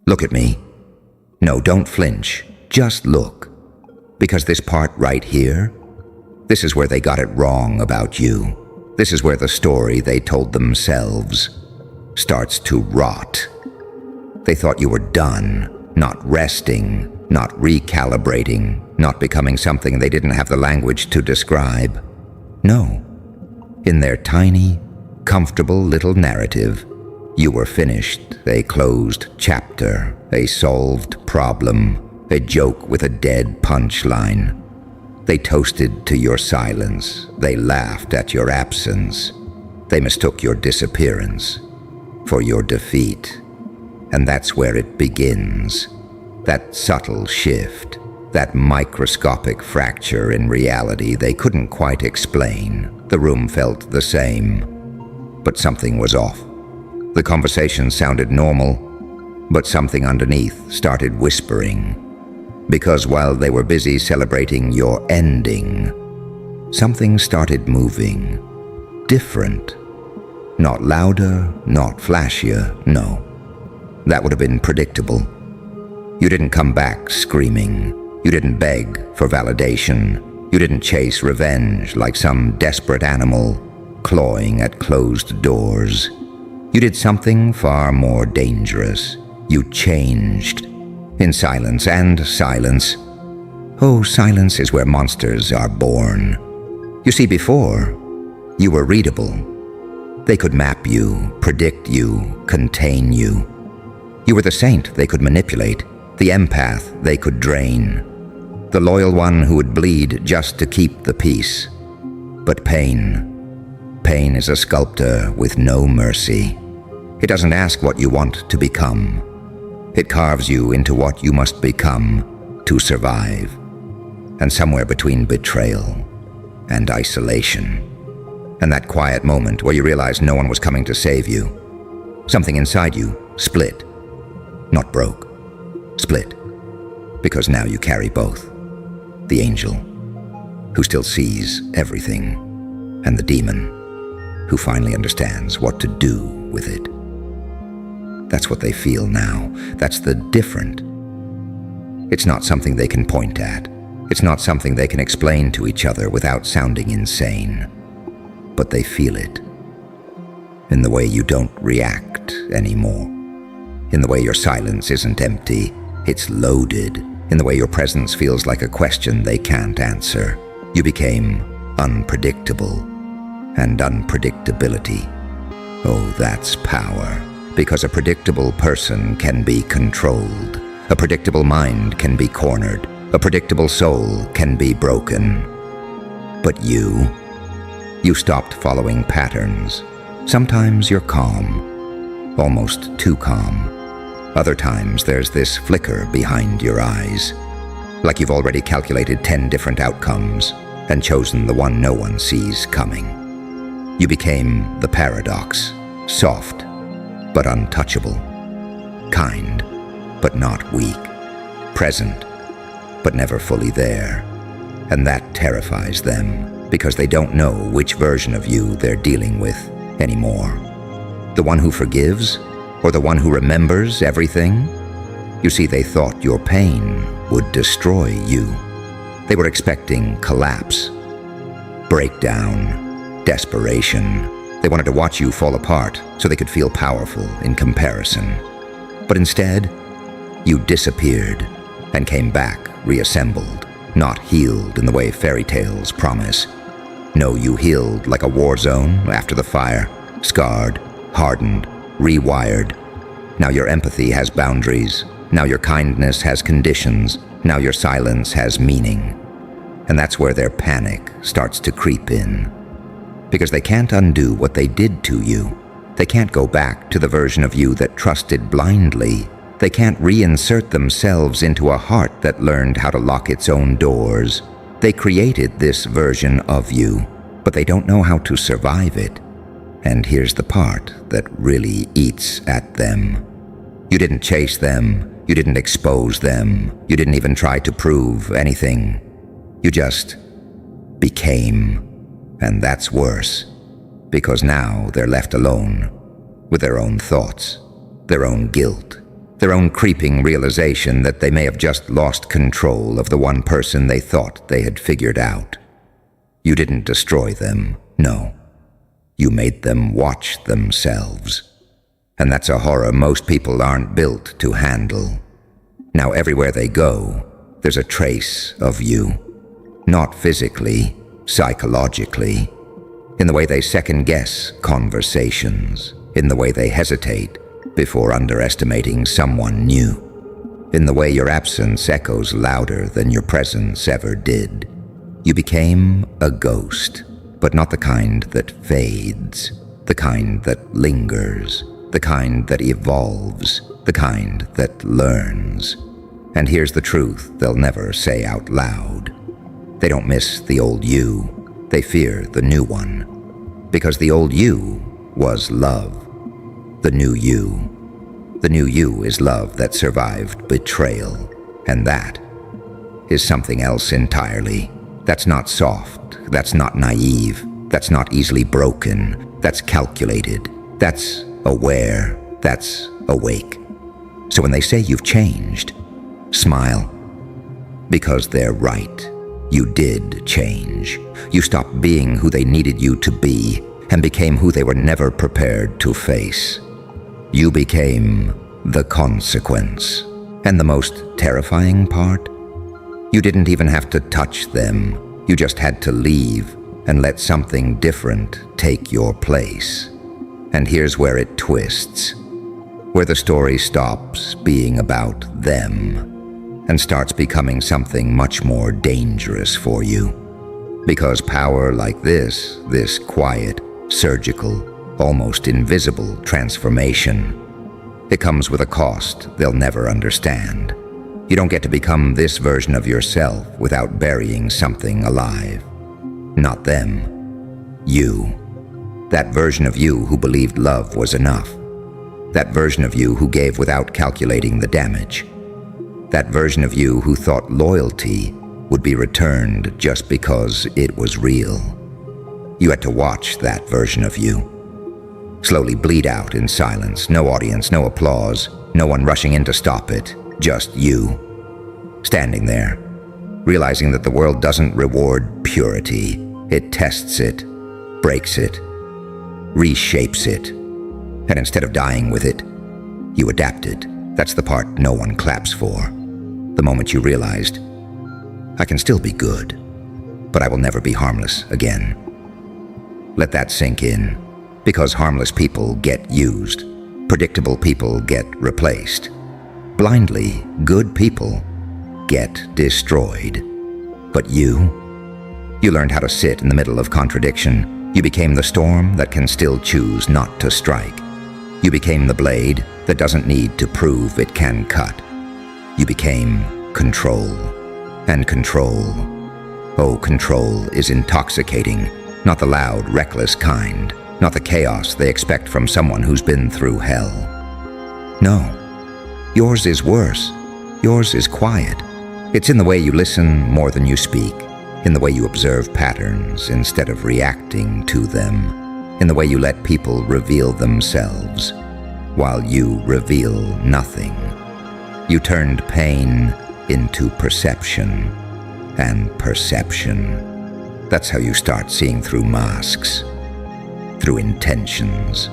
Look at me. No, don't flinch. Just look. Because this part right here, this is where they got it wrong about you. This is where the story they told themselves starts to rot. They thought you were done, not resting, not recalibrating, not becoming something they didn't have the language to describe. No. In their tiny, comfortable little narrative, you were finished, a closed chapter, a solved problem, a joke with a dead punchline. They toasted to your silence. They laughed at your absence. They mistook your disappearance for your defeat. And that's where it begins. That subtle shift, that microscopic fracture in reality they couldn't quite explain. The room felt the same, but something was off. The conversation sounded normal, but something underneath started whispering. Because while they were busy celebrating your ending, something started moving. Different. Not louder, not flashier, no. That would have been predictable. You didn't come back screaming. You didn't beg for validation. You didn't chase revenge like some desperate animal clawing at closed doors. You did something far more dangerous. You changed. In silence and silence. Oh, silence is where monsters are born. You see, before, you were readable. They could map you, predict you, contain you. You were the saint they could manipulate, the empath they could drain, the loyal one who would bleed just to keep the peace. But pain is a sculptor with no mercy. It doesn't ask what you want to become. It carves you into what you must become to survive. And somewhere between betrayal and isolation, and that quiet moment where you realized no one was coming to save you, something inside you split. Not broke. Split. Because now you carry both. The angel, who still sees everything, and the demon, who finally understands what to do with it. That's what they feel now. That's the different. It's not something they can point at. It's not something they can explain to each other without sounding insane. But they feel it. In the way you don't react anymore. In the way your silence isn't empty, it's loaded. In the way your presence feels like a question they can't answer. You became unpredictable. And unpredictability. Oh, that's power. Because a predictable person can be controlled. A predictable mind can be cornered. A predictable soul can be broken. But you stopped following patterns. Sometimes you're calm, almost too calm. Other times there's this flicker behind your eyes, like you've already calculated 10 different outcomes and chosen the one no one sees coming. You became the paradox, soft but untouchable, kind but not weak, present but never fully there. And that terrifies them because they don't know which version of you they're dealing with anymore. The one who forgives or the one who remembers everything? You see, they thought your pain would destroy you. They were expecting collapse, breakdown, desperation. They wanted to watch you fall apart so they could feel powerful in comparison. But instead, you disappeared and came back reassembled, not healed in the way fairy tales promise. No, you healed like a war zone after the fire, scarred, hardened, rewired. Now your empathy has boundaries. Now your kindness has conditions. Now your silence has meaning. And that's where their panic starts to creep in. Because they can't undo what they did to you. They can't go back to the version of you that trusted blindly. They can't reinsert themselves into a heart that learned how to lock its own doors. They created this version of you, but they don't know how to survive it. And here's the part that really eats at them. You didn't chase them. You didn't expose them. You didn't even try to prove anything. You just became. And that's worse, because now they're left alone with their own thoughts, their own guilt, their own creeping realization that they may have just lost control of the one person they thought they had figured out. You didn't destroy them, no. You made them watch themselves. And that's a horror most people aren't built to handle. Now everywhere they go, there's a trace of you. Not physically, psychologically. In the way they second-guess conversations. In the way they hesitate before underestimating someone new. In the way your absence echoes louder than your presence ever did. You became a ghost, but not the kind that fades, the kind that lingers, the kind that evolves, the kind that learns. And here's the truth they'll never say out loud. They don't miss the old you, they fear the new one. Because the old you was love. The new you is love that survived betrayal, and that is something else entirely. That's not soft, that's not naive, that's not easily broken, that's calculated, that's aware, that's awake. So when they say you've changed, smile, because they're right. You did change. You stopped being who they needed you to be and became who they were never prepared to face. You became the consequence. And the most terrifying part? You didn't even have to touch them. You just had to leave and let something different take your place. And here's where it twists. Where the story stops being about them and starts becoming something much more dangerous for you. Because power like this quiet, surgical, almost invisible transformation, it comes with a cost they'll never understand. You don't get to become this version of yourself without burying something alive. Not them. You. That version of you who believed love was enough. That version of you who gave without calculating the damage. That version of you who thought loyalty would be returned just because it was real. You had to watch that version of you slowly bleed out in silence, no audience, no applause, no one rushing in to stop it, just you, standing there, realizing that the world doesn't reward purity, it tests it, breaks it, reshapes it, and instead of dying with it, you adapted. That's the part no one claps for. The moment you realized, I can still be good, but I will never be harmless again. Let that sink in. Because harmless people get used, predictable people get replaced. Blindly, good people get destroyed. But you learned how to sit in the middle of contradiction. You became the storm that can still choose not to strike. You became the blade that doesn't need to prove it can cut. You became control. And control, oh, control is intoxicating, not the loud, reckless kind. Not the chaos they expect from someone who's been through hell. No, yours is worse. Yours is quiet. It's in the way you listen more than you speak, in the way you observe patterns instead of reacting to them, in the way you let people reveal themselves, while you reveal nothing. You turned pain into perception, and perception. That's how you start seeing through masks. Through intentions,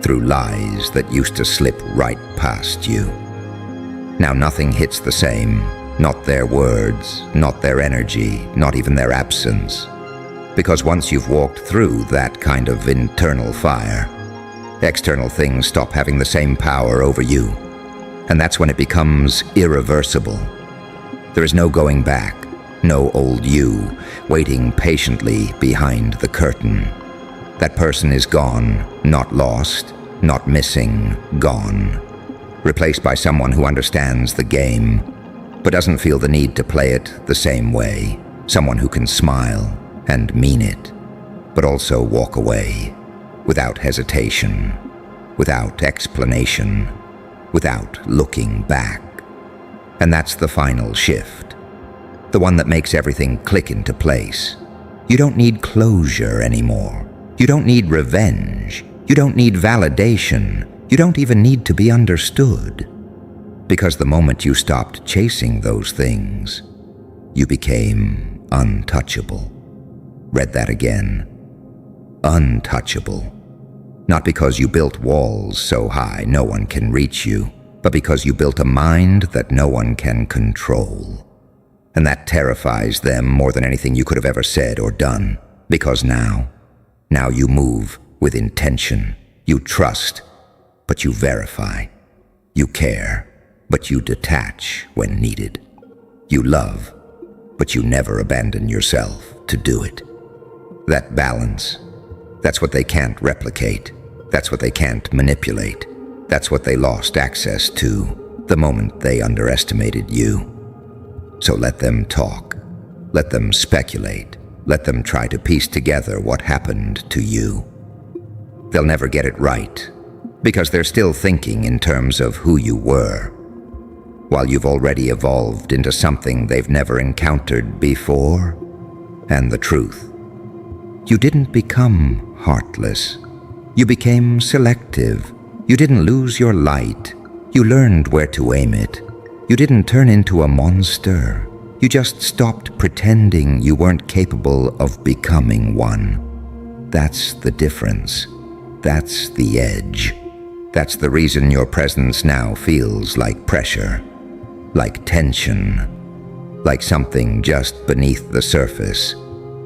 through lies that used to slip right past you. Now nothing hits the same, not their words, not their energy, not even their absence. Because once you've walked through that kind of internal fire, external things stop having the same power over you. And that's when it becomes irreversible. There is no going back, no old you waiting patiently behind the curtain. That person is gone, not lost, not missing, gone. Replaced by someone who understands the game, but doesn't feel the need to play it the same way. Someone who can smile and mean it, but also walk away without hesitation, without explanation, without looking back. And that's the final shift, the one that makes everything click into place. You don't need closure anymore. You don't need revenge. You don't need validation. You don't even need to be understood. Because the moment you stopped chasing those things, you became untouchable. Read that again. Untouchable. Not because you built walls so high no one can reach you, but because you built a mind that no one can control. And that terrifies them more than anything you could have ever said or done. Because now you move with intention. You trust, but you verify. You care, but you detach when needed. You love, but you never abandon yourself to do it. That balance, that's what they can't replicate. That's what they can't manipulate. That's what they lost access to the moment they underestimated you. So let them talk. Let them speculate. Let them try to piece together what happened to you. They'll never get it right, because they're still thinking in terms of who you were, while you've already evolved into something they've never encountered before. And the truth, you didn't become heartless. You became selective. You didn't lose your light. You learned where to aim it. You didn't turn into a monster. You just stopped pretending you weren't capable of becoming one. That's the difference. That's the edge. That's the reason your presence now feels like pressure, like tension, like something just beneath the surface,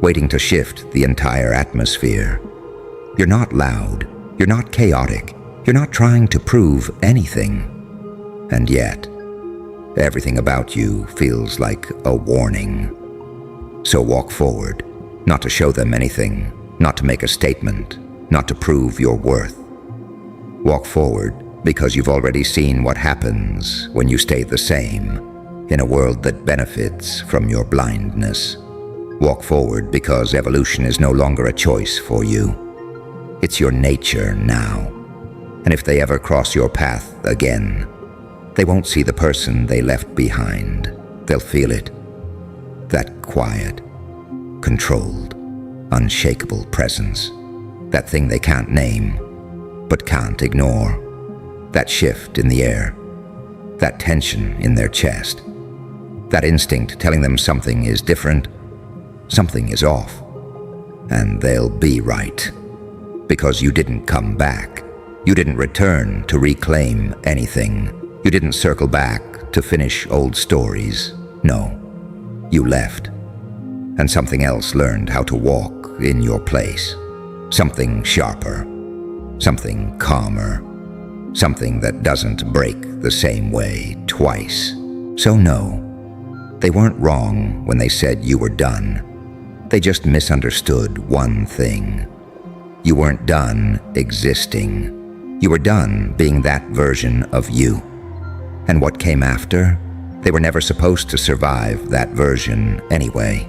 waiting to shift the entire atmosphere. You're not loud. You're not chaotic. You're not trying to prove anything. And yet, everything about you feels like a warning. So walk forward, not to show them anything, not to make a statement, not to prove your worth. Walk forward because you've already seen what happens when you stay the same in a world that benefits from your blindness. Walk forward because evolution is no longer a choice for you. It's your nature now. And if they ever cross your path again, they won't see the person they left behind. They'll feel it. That quiet, controlled, unshakable presence. That thing they can't name, but can't ignore. That shift in the air. That tension in their chest. That instinct telling them something is different, something is off. And they'll be right. Because you didn't come back. You didn't return to reclaim anything. You didn't circle back to finish old stories. No, you left. And something else learned how to walk in your place. Something sharper. Something calmer. Something that doesn't break the same way twice. So no, they weren't wrong when they said you were done. They just misunderstood one thing. You weren't done existing. You were done being that version of you. And what came after? They were never supposed to survive that version anyway.